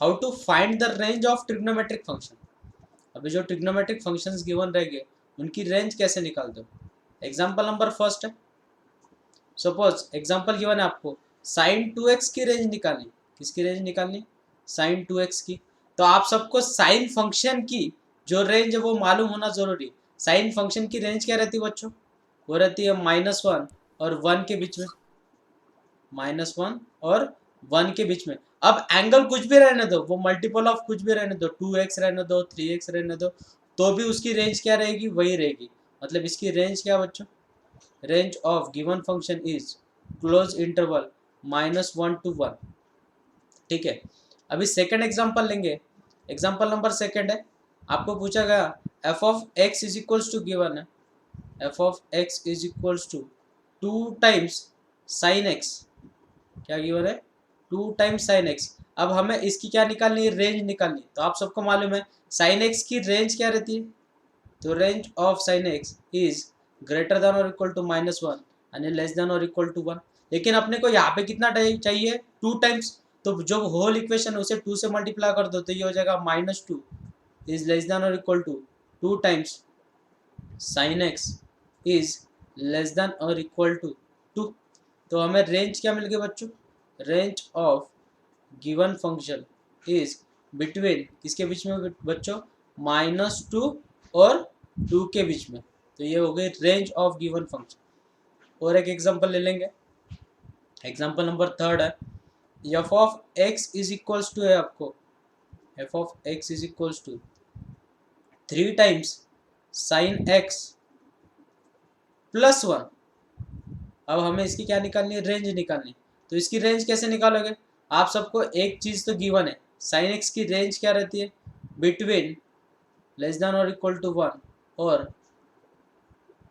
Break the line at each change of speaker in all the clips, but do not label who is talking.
How to find the range of trigonometric function. अभी जो trigonometric functions given रहेंगे उनकी रेंज कैसे निकाल दो। एग्जाम्पल नंबर फर्स्ट है, सपोज एग्जाम्पल गिवन है आपको साइन 2x की रेंज निकालनी। किसकी रेंज निकालनी? साइन 2x की। तो आप सबको साइन फंक्शन की जो रेंज है वो मालूम होना जरूरी। साइन फंक्शन की रेंज क्या रहती है बच्चों? वो रहती है -1 और 1 के बीच में। -1 और 1 के बीच में। अब एंगल कुछ भी रहने दो, वो मल्टीपल ऑफ कुछ भी रहने दो, 2x रहने दो, 3x रहने दो, तो भी उसकी रेंज क्या रहेगी? वही रहेगी। मतलब इसकी रेंज क्या बच्चों? Range of given function is close interval -1 to 1। ठीक है, अभी सेकंड एग्जांपल लेंगे। एग्जांपल नंबर सेकंड है, आपको पूछा गया f of x is equals to given है, f of x is equals to 2 times sine x. क्या गिवन है? 2 टाइम्स साइन एक्स। अब हमें इसकी क्या निकालनी है? रेंज निकालनी है। तो आप सबको मालूम है साइन एक्स की रेंज क्या रहती है? तो range of sine x is greater than और इक्वल टू -1 यानी लेस देन और इक्वल टू 1। लेकिन अपने को यहाँ पे कितना चाहिए? 2 टाइम्स। तो जो होल इक्वेशन उसे 2 से मल्टीप्लाई कर दो तो ये हो जाएगा -2 इज लेस देन और equal to 2 times sine x is less than और इक्वल टू 2। तो हमें रेंज क्या मिल गई बच्चों? Range of given function is between किसके बीच में बच्चों? -2 और 2 के बीच में। तो ये हो गई रेंज ऑफ गिवन फंक्शन। और एक एग्जांपल ले लेंगे। एग्जांपल नंबर थर्ड है, f of x is equals to है आपको, f of x is equals to 3 times sine x +1। अब हमें इसकी क्या निकालनी है? रेंज निकालनी। तो इसकी रेंज कैसे निकालोगे? आप सबको एक चीज तो गिवन है, साइन एक्स की रेंज क्या रहती है? बिटवीन लेस देन और इक्वल टू 1 और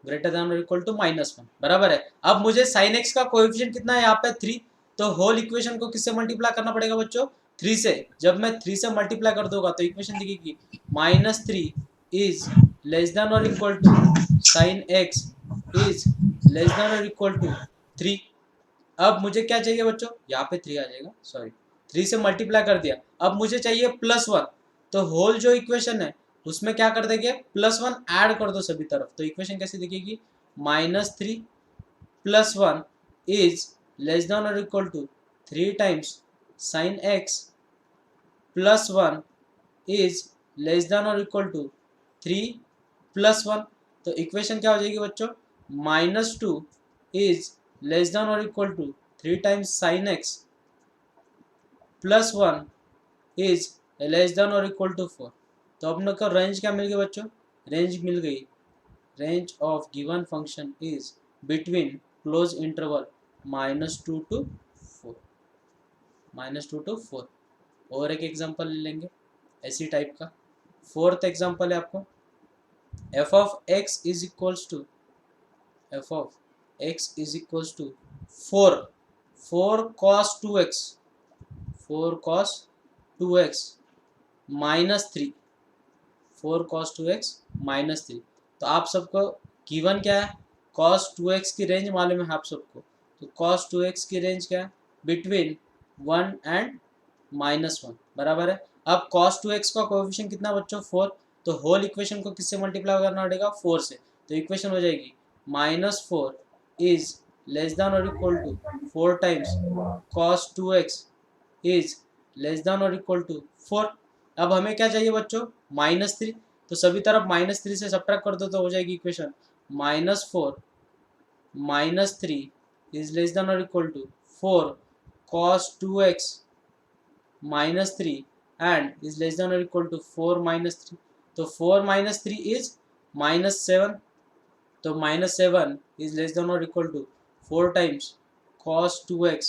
ग्रेटर देन और इक्वल टू -1, बराबर है। अब मुझे साइन एक्स का कोएफिशिएंट कितना है यहाँ पे? 3। तो होल इक्वेशन को किससे मल्टीप्लाई करना पड़ेगा बच्चों? 3 से। जब मैं 3 से मल्टीप्लाई कर दूंगा तो इक्वेशन दिखेगी -3 इज लेस देन और equal to sine x is less than और इक्वल टू 3। अब मुझे क्या चाहिए बच्चों? यहाँ पे 3 आ जाएगा, सॉरी, 3 से मल्टीप्लाई कर दिया। अब मुझे चाहिए +1। तो होल जो इक्वेशन है उसमें क्या कर देंगे? +1 ऐड कर दो सभी तरफ। तो इक्वेशन कैसी दिखेगी? -3 +1 इज लेस देन और equal to 3 times sine x +1 is less than और इक्वल टू 3 +1। तो इक्वेशन क्या हो जाएगी बच्चों? -2 इज लेस देन और equal to 3 times sine x +1 is less than और इक्वल टू 4। तो अपने को रेंज क्या मिल गई बच्चों? रेंज मिल गई, range of given function is between close interval -2 to 4, -2 to 4। और एक एग्जांपल ले लेंगे ऐसी टाइप का। फोर्थ एग्जांपल है आपको, f of x is equals to, f of x is equals to 4 cos 2x, 4 cos 2x -3, 4 cos 2x -3। तो आप सबको गिवन क्या है? cos 2x की रेंज मालूम है आप सबको। तो cos 2x की रेंज क्या है? बिटवीन 1 एंड -1, बराबर है। अब cos 2x का कोएफिशिएंट कितना बच्चों? 4। तो होल इक्वेशन को किससे मल्टीप्लाई करना पड़ेगा? 4 से। तो इक्वेशन हो जाएगी -4 इज लेस देन और equal to 4 times cos 2x is less than और इक्वल टू 4। अब हमें क्या चाहिए बच्चों? -3। तो सभी तरफ -3 से सब्ट्रैक्ट कर दो तो हो जाएगी इक्वेशन -4 -3 इज लेस देन और equal to 4 cos 2x -3 and is less than और इक्वल टू 4 -3। तो 4 -3 इज -7। तो -7 इज लेस देन और equal to 4 times cos 2x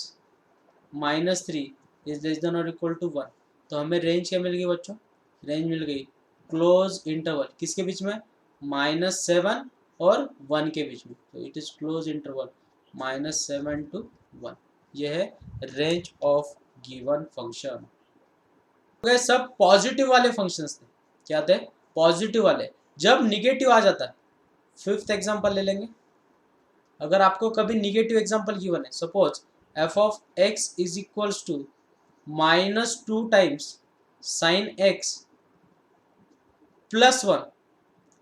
-3 is less than और इक्वल टू 1। तो हमें रेंज क्या मिल गई बच्चों? रेंज मिल गई क्लोज इंटरवल किसके बीच में? -7 और 1 के बीच में। तो it is close interval -7 to 1। यह है रेंज ऑफ गिवन फंक्शन। गए सब पॉजिटिव वाले फंक्शंस थे। क्या थे? पॉजिटिव वाले। जब निगेटिव आ जाता है, फिफ्थ एग्जांपल ले लेंगे। अगर आपको कभी निगेटिव एग्जांपल गिवन है, suppose f of x is equals to -2 times sine x plus 1।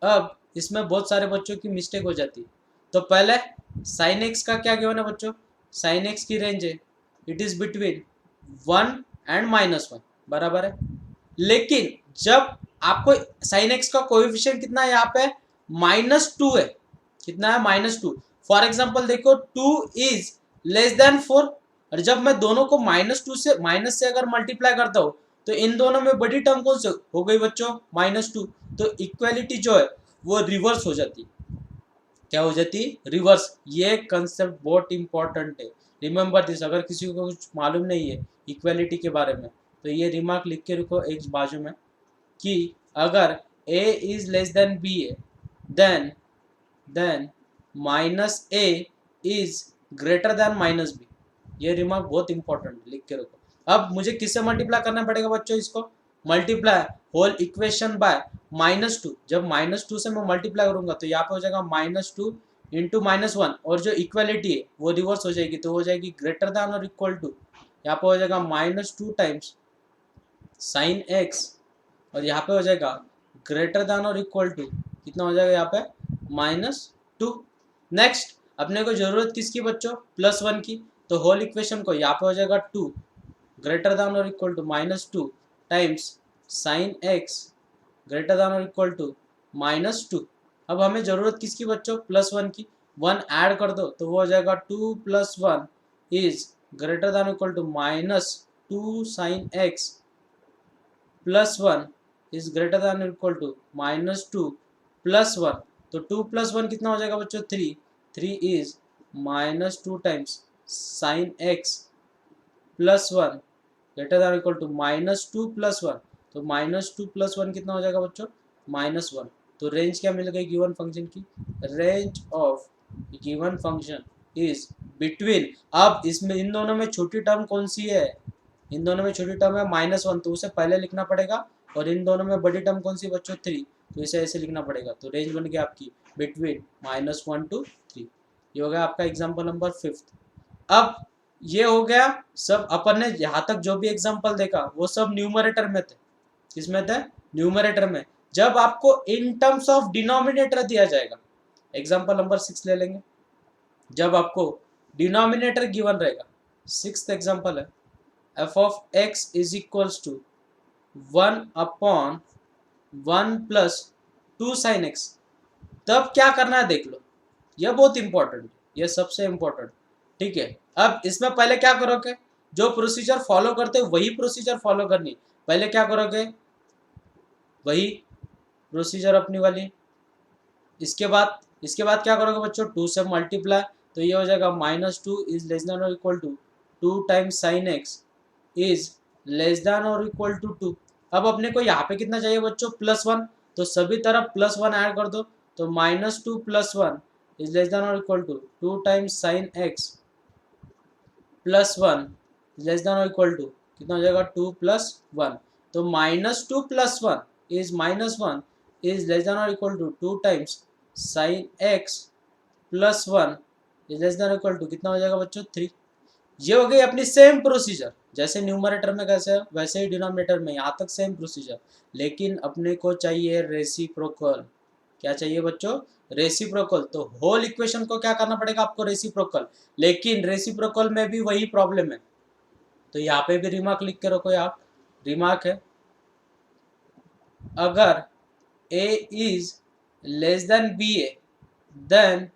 अब इसमें बहुत सारे बच्चों की मिस्टेक हो जाती है। तो पहले साइन एक्स का क्या गिवन है बच्चों, साइन एक्स की रेंज है इट इज बिटवीन 1 and -1, बराबर है। लेकिन जब आपको साइन एक्स का कोएफिशिएंट कितना है यहाँ पे, -2 है। कितना है, -2। फॉर एग्जाम्पल देखो 2 इज लेस देन 4, और जब मैं दोनों को -2 से माइनस से अगर मल्टीप्लाई करता हूँ तो इन दोनों में बड़ी टर्म कौन सी हो गई बच्चों, -2। तो इक्वेलिटी जो है वो रिवर्स हो जाती, क्या हो जाती, रिवर्स। ये कंसेप्ट बहुत इंपॉर्टेंट है, रिमेंबर दिस। अगर किसी को कुछ मालूम नहीं है इक्वेलिटी के बारे में तो ये रिमार्क लिख के रखो एक बाजू में कि अगर a is less than b है then minus a is greater than -b। ये रिमार्क बहुत इंपॉर्टेंट है, लिख के रखो। अब मुझे किससे मल्टीप्लाई करना पड़ेगा बच्चों, इसको मल्टीप्लाई होल इक्वेशन बाय -2। जब -2 से मैं मल्टीप्लाई करूंगा तो यहाँ पे हो जाएगा -2 इंटू -1, और जो इक्वेलिटी है वो रिवर्स हो जाएगी, तो हो जाएगी ग्रेटर देन और इक्वल टू। यहाँ पे हो जाएगा -2 टाइम्स साइन एक्स, और यहाँ पे हो जाएगा ग्रेटर देन और इक्वल टू, कितना हो जाएगा यहाँ पे, -2। नेक्स्ट अपने को जरूरत किसकी बच्चों, +1 की। तो होल इक्वेशन को यहाँ पे हो जाएगा 2 ग्रेटर देन और equal to -2 times sine x greater than और इक्वल टू -2। अब हमें जरूरत किसकी बच्चों, +1 की। 1 ऐड कर दो तो वो हो जाएगा 2 + 1 is greater than equal to -2 sine x +1 is greater than equal to -2 + 1। तो 2 + 1 कितना हो जाएगा बच्चों, 3। 3 is -2 times sine x +1 greater than equal to -2 + 1। तो -2 + 1 कितना हो जाएगा बच्चों, -1। तो रेंज क्या मिल गई गिवन फंक्शन की, range of given function is between. अब इसमें इन दोनों में छोटी टर्म कौन सी है, इन दोनों में छोटी टर्म है -1, तो उसे पहले लिखना पड़ेगा। और इन दोनों में बड़ी टर्म कौन सी बच्चों, 3, तो इसे ऐसे लिखना पड़ेगा। तो रेंज बन गया आपकी बिटवीन -1 to 3। ये हो गया आपका एग्जाम्पल नंबर 5। अब ये हो गया सब, अपन ने यहाँ तक जो भी एग्जाम्पल देखा वो सब न्यूमरेटर में थे। किसमें थे, न्यूमरेटर में। जब आपको इन टर्म्स ऑफ डिनोमिनेटर दिया जाएगा, एग्जाम्पल नंबर 6 ले लेंगे। जब आपको डिनोमिनेटर गिवन रहेगा, 6th एग्जाम्पल है f of x is equals to 1/1 + 2 sin x। तब क्या करना है देख लो, यह बहुत इंपॉर्टेंट, यह सबसे इंपॉर्टेंट, ठीक है। अब इसमें पहले क्या करोगे, जो प्रोसीजर फॉलो करते हो वही प्रोसीजर फॉलो करनी। पहले क्या करोगे, वही प्रोसीजर अपनी वाली। इसके बाद क्या करोगे बच्चों, 2 से मल्टीप्लाई, तो ये हो जाएगा -2 इज लेस देन और equal to 2 times sine x is less than और इक्वल टू 2। अब अपने को यहाँ पे कितना चाहिए बच्चों, +1, तो सभी तरफ +1 ऐड कर दो। तो -2 + 1 इज लेस देन और equal to 2 times sine x +1 is less than और इक्वल टू, कितना हो जाएगा, 2 + 1। तो -2 + 1 इज -1 इज लेस देन और equal to 2 times sine x +1 is less than equal to, कितना हो जाएगा बच्चों, 3। ये हो गई अपनी सेम प्रोसीजर, जैसे न्यूमरेटर में कैसे है वैसे ही डिनोमिनेटर में, यहाँ तक सेम प्रोसीजर। लेकिन अपने को चाहिए रेसिप्रोकल। क्या चाहिए बच्चों, रेसिप्रोकल। तो होल इक्वेशन को क्या करना पड़ेगा आपको, रेसिप्रोकल। लेकिन रेसिप्रोकल में भी वही प्रॉब्लम है, तो यहाँ पे भी रिमार्क लिख के रखो आप। रिमार्क है, अगर a is less than b है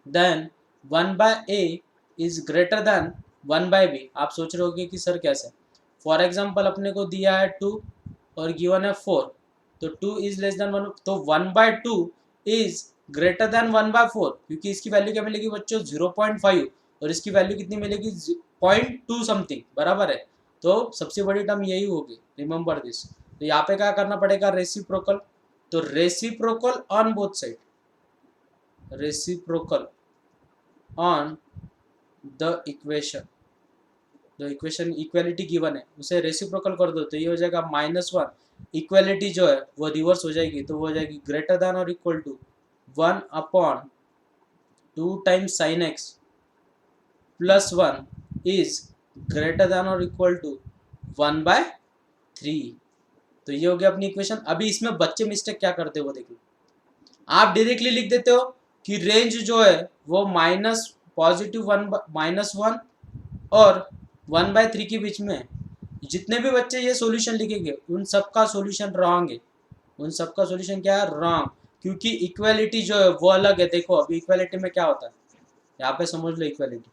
then 1/a is greater than 1/b। आप सोच रहे होगे कि सर कैसे। फॉर एग्जाम्पल अपने को दिया है 2 और गिवन है 4, तो 2 इज लेस देन 1, तो 1/2 इज ग्रेटर देन 1/4, क्योंकि इसकी वैल्यू क्या मिलेगी बच्चों, 0.5, और इसकी वैल्यू कितनी मिलेगी, 0.2 समथिंग, बराबर है। तो सबसे बड़ी टर्म यही होगी, रिमेंबर दिस। तो यहाँ पे क्या करना पड़ेगा, रेसिप्रोकल। तो reciprocal on both side, reciprocal on the equation, जो इक्वेशन इक्वेलिटी गिवन है उसे रेसिप्रोकल कर दो, तो ये हो जाएगा -1। इक्वेलिटी जो है वो रिवर्स हो जाएगी, तो वो हो जाएगी ग्रेटर देन और equal to 1/2 times sine x +1 is greater than और इक्वल टू 1/3। 3। तो ये हो गया अपनी इक्वेशन। अभी इसमें बच्चे मिस्टेक क्या करते हो वो देख लो। आप डायरेक्टली लिख देते हो कि रेंज जो है वो -1 और 1/3 के बीच में है। जितने भी बच्चे ये सॉल्यूशन लिखेंगे उन सबका सॉल्यूशन रॉन्ग है। उन सबका सॉल्यूशन क्या है? रॉन्ग। क्योंकि इक्वालिटी जो है वो अलग है। देखो अभी इक्वालिटी में क्या होता है, यहाँ पे समझ लो इक्वालिटी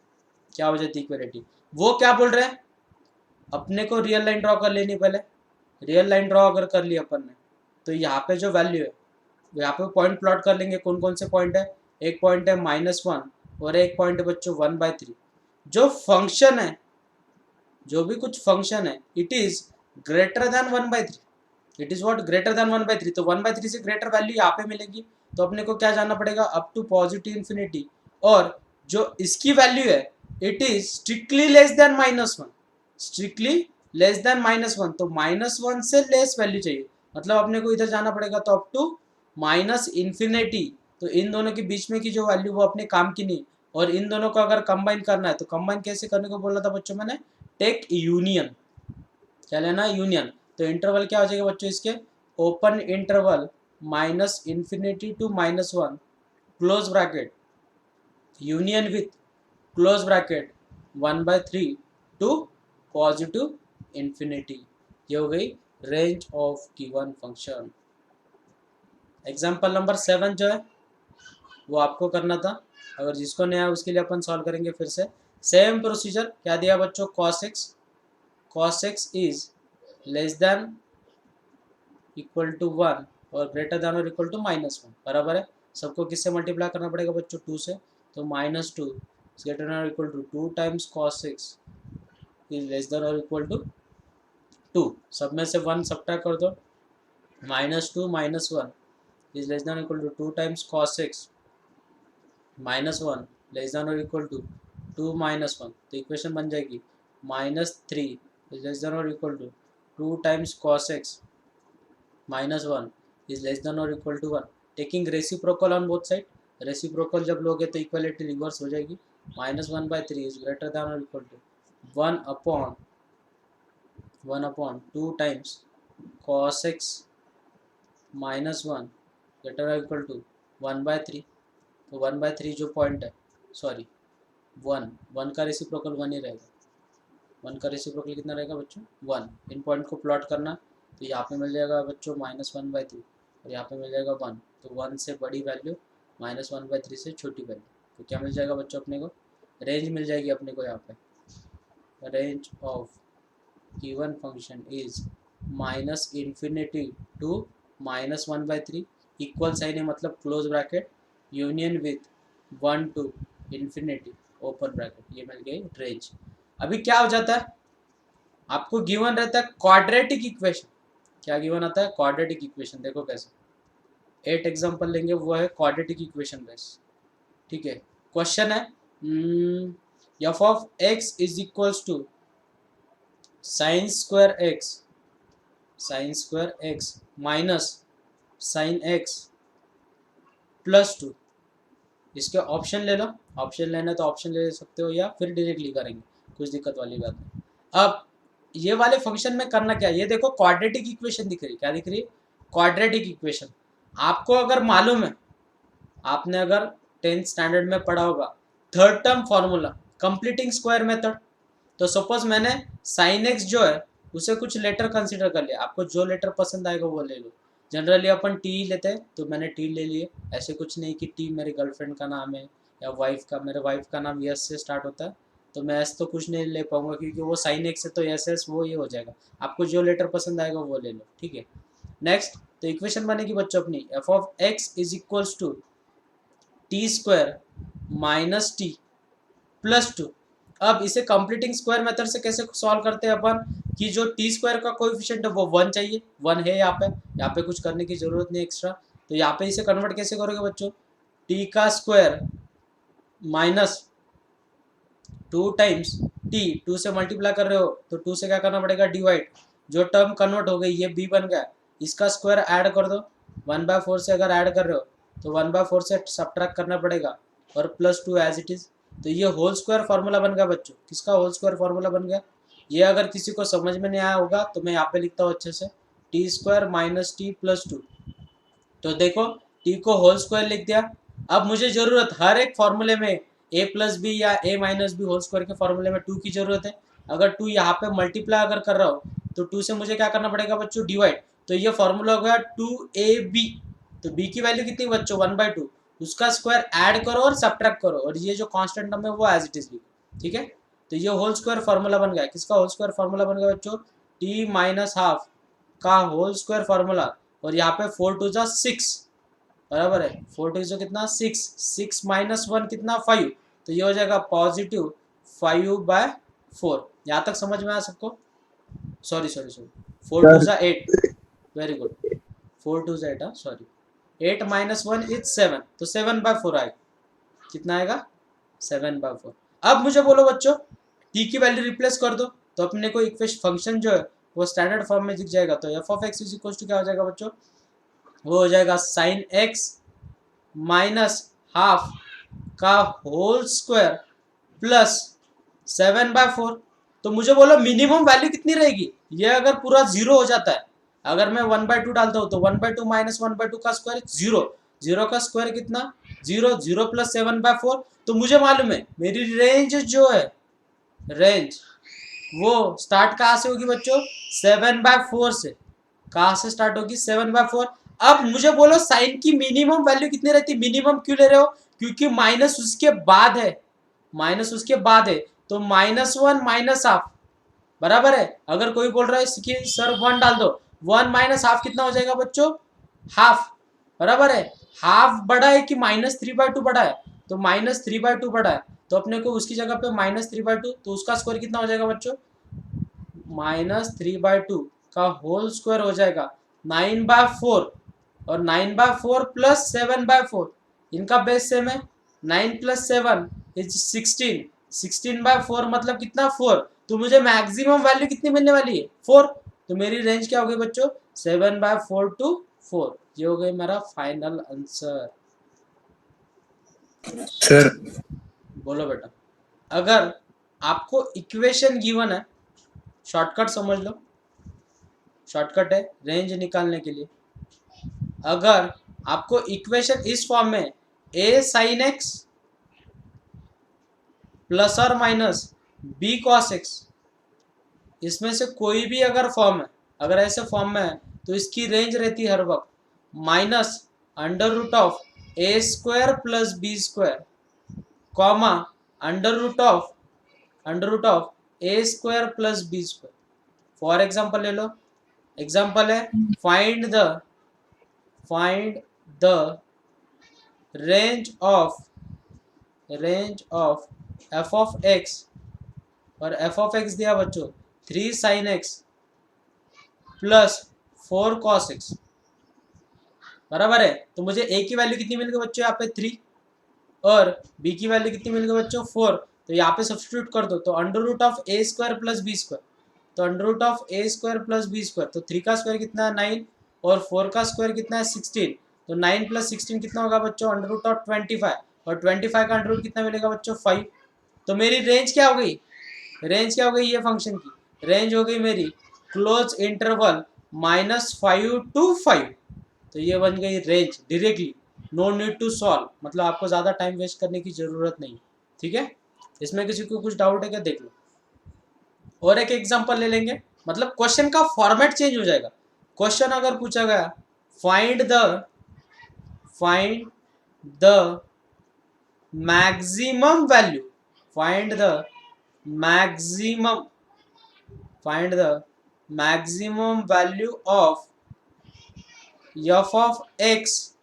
क्या हो जाती है। इक्वालिटी वो क्या बोल रहे हैं, अपने को रियल लाइन ड्रॉ कर लेनी। पहले रियल लाइन ड्रॉ अगर कर लिया अपन ने तो यहाँ पे जो वैल्यू है यहाँ पे पॉइंट प्लॉट कर लेंगे। कौन कौन से पॉइंट है? एक पॉइंट है -1 और एक पॉइंट है बच्चों 1/3। जो फंक्शन है, जो भी कुछ फंक्शन है, it is greater then 1/3। It is what? Greater than 1/3। तो 1/3 से ग्रेटर वैल्यू यहाँ पे मिलेगी। तो अपने को क्या जानना पड़ेगा? Up to positive infinity. और जो इसकी वैल्यू है it is strictly less than -1। Strictly less than -1। तो -1 से लेस वैल्यू चाहिए। मतलब अपने को इधर जाना पड़ेगा तो अप टू -इन्फिनिटी। तो इन दोनों के बीच में की जो वैल्यू वो अपने काम की नहीं। और इन दोनों को अगर कंबाइन करना है तो कंबाइन कैसे करने को बोला था बच्चों मैंने? Take union. क्या लेना? यूनियन। तो इंटरवल क्या हो जाएगा बच्चों इसके? Open interval -minus infinity to -1 close bracket union with close bracket 1/3 to positive infinity. ये हो गई range of given function. Example number 7 जो है वो आपको करना था। अगर जिसको नहीं आया उसके लिए अपन सॉल्व करेंगे फिर से। Same procedure. क्या दिया बच्चों? cos x is less than equal to 1 और ग्रेटर देन और इक्वल टू -1। बराबर है। सबको किससे मल्टीप्लाई करना पड़ेगा बच्चों? 2 से। तो -2 ग्रेटर देन और equal to 2 times cos x is less than और इक्वल टू 2। सब में से 1 सब्ट्रैक्ट कर दो। -2 -1 is less than equal to 2 times cos x -1 less than और इक्वल टू 2 -1। तो इक्वेशन बन जाएगी -3 इज लेस देन और equal to 2 times cos x -1 is less than और equal to 1। Taking reciprocal on both side. Reciprocal जब लोगे तो equality reverse हो जाएगी। -1/3 इज ग्रेटर देन और equal to 1 2 times cos x -1 greater और इक्वल टू 1/3। तो 1/3 जो पॉइंट है, सॉरी 1 का रेसिप्रोकल 1 ही रहेगा। 1 का रेसिप्रोकल कितना रहेगा बच्चों? 1। इन पॉइंट को प्लॉट करना तो यहाँ पे मिल जाएगा बच्चों -1/3 और यहाँ पे मिल जाएगा 1। तो 1 से बड़ी वैल्यू, -1/3 से छोटी वैल्यू। तो क्या मिल जाएगा बच्चों अपने को? रेंज मिल जाएगी अपने को यहाँ पे। Range of given function is -minus infinity to -1/3। Equal sign है मतलब close bracket union with 1 to infinity open bracket. ये मिल गई रेंज। अभी क्या हो जाता है? आपको गिवन रहता है क्वाड्रेटिक इक्वेशन। क्या गिवन आता है? Quadratic equation. देखो कैसे 8 एग्जांपल लेंगे, वो है क्वाड्रेटिक इक्वेशन बेस। ठीक है। क्वेश्चन है f of x is equals to sine square x minus sine x plus 2। इसके ऑप्शन ले लो। ऑप्शन लेना तो ऑप्शन ले सकते हो या फिर डायरेक्टली करेंगे, कुछ दिक्कत वाली बात नहीं। अब ये वाले फंक्शन में करना क्या है? ये देखो क्वाड्रेटिक इक्वेशन दिख रही है। क्या दिख रही है? Quadratic equation. आपको अगर मालूम है, आपने अगर 10th स्टैंडर्ड में पढ़ा होगा third term formula, completing square method. तो सपोज मैंने साइन एक्स जो है उसे कुछ लेटर कंसिडर कर लिया। आपको जो लेटर पसंद आएगा वो ले लो। जनरली अपन टी लेते हैं तो मैंने टी ले लिए। ऐसे कुछ नहीं कि टी मेरी गर्लफ्रेंड का नाम है या वाइफ का। मेरे वाइफ का नाम यस से स्टार्ट होता है तो मैं एस तो कुछ नहीं ले पाऊंगा क्योंकि वो साइन एक्स है तो एस एस वो ये हो जाएगा। आपको जो लेटर पसंद आएगा वो ले लो। ठीक है। नेक्स्ट तो इक्वेशन बनेगी बच्चों अपनी f of x is equals to t square minus t plus 2। अब इसे कंप्लीटिंग स्क्वायर मेथड से कैसे सॉल्व करते हैं अपन कि जो टी स्क्वायर का कोएफिशिएंट है वो 1 चाहिए। 1 है यहाँ पे कुछ करने की जरूरत नहीं एक्स्ट्रा। तो यहाँ पे इसे कन्वर्ट कैसे करोगे बच्चों? टी का स्क्वायर माइनस 2 टाइम्स टी, 2 से मल्टीप्लाई कर रहे हो तो 2 से क्या करना पड़ेगा? डिवाइड। जो टर्म कन्वर्ट हो गई ये बी बन गया। इसका स्क्वायर ऐड कर दो। 1/4 से अगर ऐड कर रहे हो तो 1/4 से सब्ट्रैक्ट करना पड़ेगा और प्लस 2 एज इट इज। तो ये होल स्क्वायर फार्मूला बन गया बच्चों। किसका होल स्क्वायर फार्मूला बन गया? ये अगर किसी को समझ में नहीं आया होगा तो मैं यहाँ पे लिखता हूँ अच्छे से, T square minus t plus two. तो देखो टी को होल स्क्वायर लिख दिया। अब मुझे जरूरत हर एक फॉर्मूले में ए प्लस बी या ए माइनस बी होल स्क्वायर के फॉर्मूले में टू की जरूरत है। अगर टू यहाँ पे मल्टीप्लाई अगर कर रहा हो तो टू से मुझे क्या करना पड़ेगा बच्चों, डिवाइड। तो ये फॉर्मूला हो गया टू ए बी। तो बी की वैल्यू कितनी बच्चों, 1/2। उसका स्क्वायर ऐड करो और सब्ट्रैक्ट करो, और ये जो कांस्टेंट नंबर है वो एज इट इज लिखो, ठीक है। तो ये होल स्क्वायर फॉर्मूला बन गया। किसका होल स्क्वायर फॉर्मूला बन गया बच्चों, टी माइनस हाफ का होल स्क्वायर फॉर्मूला। और यहाँ पे 4 टू जा 6 बराबर है, 4 टू जो कितना 6, 6 माइनस 1 कितना 5। तो ये हो जाएगा पॉजिटिव 5/4। यहाँ तक समझ में आया सबको? सॉरी 4 टू जा 8, वेरी गुड, 4 टू जा 8, सॉरी। 8 माइनस 1 इज 7, तो 7/4 आएगा। कितना आएगा, 7/4। अब मुझे बोलो बच्चों टी की वैल्यू रिप्लेस कर दो, तो अपने को इक्वेशन फंक्शन जो है वो स्टैंडर्ड फॉर्म में दिख जाएगा। तो f of x is equal to क्या हो जाएगा बच्चों, वो हो जाएगा साइन एक्स माइनस हाफ का होल स्क्वायर प्लस 7/4। तो मुझे बोलो मिनिमम वैल्यू कितनी रहेगी, ये अगर पूरा जीरो हो जाता है, अगर मैं 1/2 डालता हूँ तो 1/2 माइनस 1/2 का स्क्वायर 0, 0 का स्क्वायर कितना 0, 0 प्लस 7/4। तो मुझे मालूम है मेरी रेंज जो है, रेंज वो स्टार्ट कहाँ से होगी बच्चों, 7/4 से। कहाँ से स्टार्ट होगी, 7/4। अब मुझे बोलो साइन की मिनिमम वैल्यू कितनी रहती है, मिनिमम क्यों ले रहे हो, क्योंकि माइनस उसके बाद है, माइनस उसके बाद है। तो -1 माइनस हाफ बराबर है। अगर कोई बोल रहा है कि सर 1 डाल दो, 1 माइनस हाफ कितना हो जाएगा बच्चों, हाफ बराबर है। हाफ बड़ा है कि -3/2 बड़ा है, तो -3/2 बड़ा है। तो अपने को उसकी जगह पे -3/2, तो उसका स्क्वायर कितना हो जाएगा बच्चों, -3/2 का होल स्क्वायर हो जाएगा 9/4, और 9/4 प्लस 7/4, इनका बेस सेम है। 9 प्लस 7 इज 16, 16/4 मतलब कितना 4। तो मुझे मैक्सिमम वैल्यू कितनी मिलने वाली है, 4। तो मेरी रेंज क्या हो गई बच्चों, 7/4 टू 4। ये हो गई मेरा फाइनल आंसर।
सर
बोलो बेटा, अगर आपको इक्वेशन गिवन है, शॉर्टकट समझ लो, शॉर्टकट है रेंज निकालने के लिए। अगर आपको इक्वेशन इस फॉर्म में a sin x प्लस और माइनस b cos x, इसमें से कोई भी अगर फॉर्म है, अगर ऐसे फॉर्म में है तो इसकी रेंज रहती है हर वक्त -√a² plus b², comma √a² plus b²। For example ले लो, एग्जाम्पल है find the range of f of x, और f ऑफ x दिया बच्चों 3 sin x plus 4 cos x बराबर है। तो मुझे a की वैल्यू कितनी मिल गई बच्चों, यहाँ पे 3, और b की वैल्यू कितनी मिल गई बच्चों 4। तो यहाँ पे सब्स्टिट्यूट कर दो, तो √a² प्लस b², तो √a² प्लस b², तो 3 का स्क्वायर कितना है 9, और 4 का स्क्वायर कितना है 16। तो 9 प्लस 16 कितना होगा बच्चों, √25, और 25 का अंडर रूट कितना मिलेगा बच्चों 5। तो मेरी रेंज क्या हो गई, रेंज क्या हो गई ये फंक्शन की, रेंज हो गई मेरी क्लोज इंटरवल -5 to 5। तो ये बन गई range directly, no need to solve, मतलब आपको ज़्यादा टाइम वेस्ट करने की ज़रूरत नहीं, ठीक है। इसमें किसी को कुछ डाउट है क्या, देख लो। और एक एग्जांपल ले लेंगे, मतलब क्वेश्चन का फॉर्मेट चेंज हो जाएगा। क्वेश्चन अगर पूछा गया find the maximum value, find the maximum value of f of x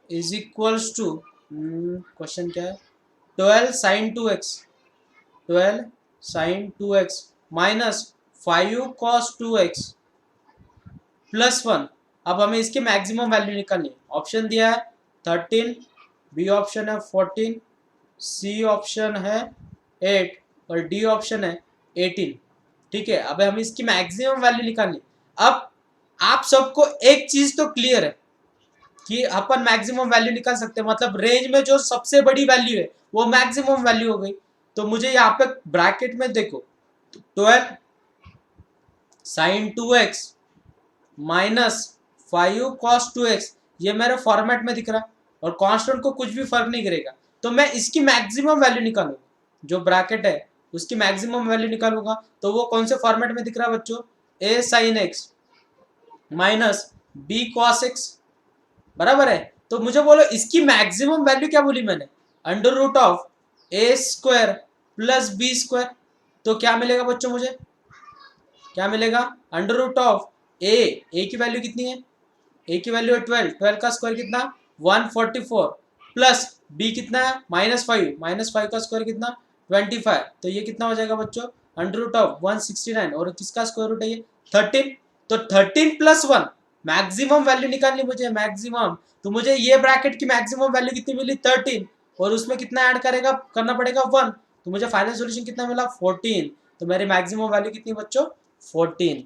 is equals to, question क्या है, 12 sin 2x, 12 sin 2x minus 5 cos 2x plus 1। अब हमें इसकी मैक्सिमम वैल्यू निकालनी है। ऑप्शन दिया है 13, बी ऑप्शन है 14, सी ऑप्शन है 8, और डी ऑप्शन है 18, ठीक है। अब हमें इसकी मैक्सिमम वैल्यू निकालनी। अब आप सबको एक चीज तो क्लियर है कि अपन मैक्सिमम वैल्यू निकाल सकते हैं, मतलब रेंज में जो सबसे बड़ी वैल्यू है वो मैक्सिमम वैल्यू हो गई। तो मुझे यहाँ पे ब्रैकेट में देखो 12 sign 2x minus 5 cos 2x, ये मेरे फॉर्मेट में दिख रहा है और कांस्टेंट को कुछ भी फर्क नहीं करेगा। तो मैं इसकी मैक्सिमम वैल्यू निकालूंगा, जो ब्रैकेट है उसकी मैक्सिमम वैल्यू निकालूंगा। तो वो कौन से फॉर्मेट में दिख रहा है बच्चों, a sin x minus b cos x, बराबर है। तो मुझे बोलो इसकी मैक्सिमम वैल्यू क्या बोली मैंने, under root of a square plus b square. तो क्या मिलेगा बच्चों, मुझे क्या मिलेगा, अंडर रूट ऑफ ए की वैल्यू कितनी है, ए की वैल्यू है 12, 12 का स्क्वायर कितना 144, प्लस बी कितना है -5 का स्क्वायर कितना 25। तो ये कितना हो जाएगा बच्चों, अंडर रूट ऑफ 169, और किसका स्क्वायर रूट है ये 13। तो 13 प्लस 1, मैक्सिमम वैल्यू निकालनी मुझे, मैक्सिमम। तो मुझे ये ब्रैकेट की मैक्सिमम वैल्यू कितनी मिली 13, और उसमें कितना ऐड करना पड़ेगा 1। तो मुझे फाइनल सोल्यूशन कितना मिला 14। तो मेरी मैक्सिमम वैल्यू कितनी बच्चों 14।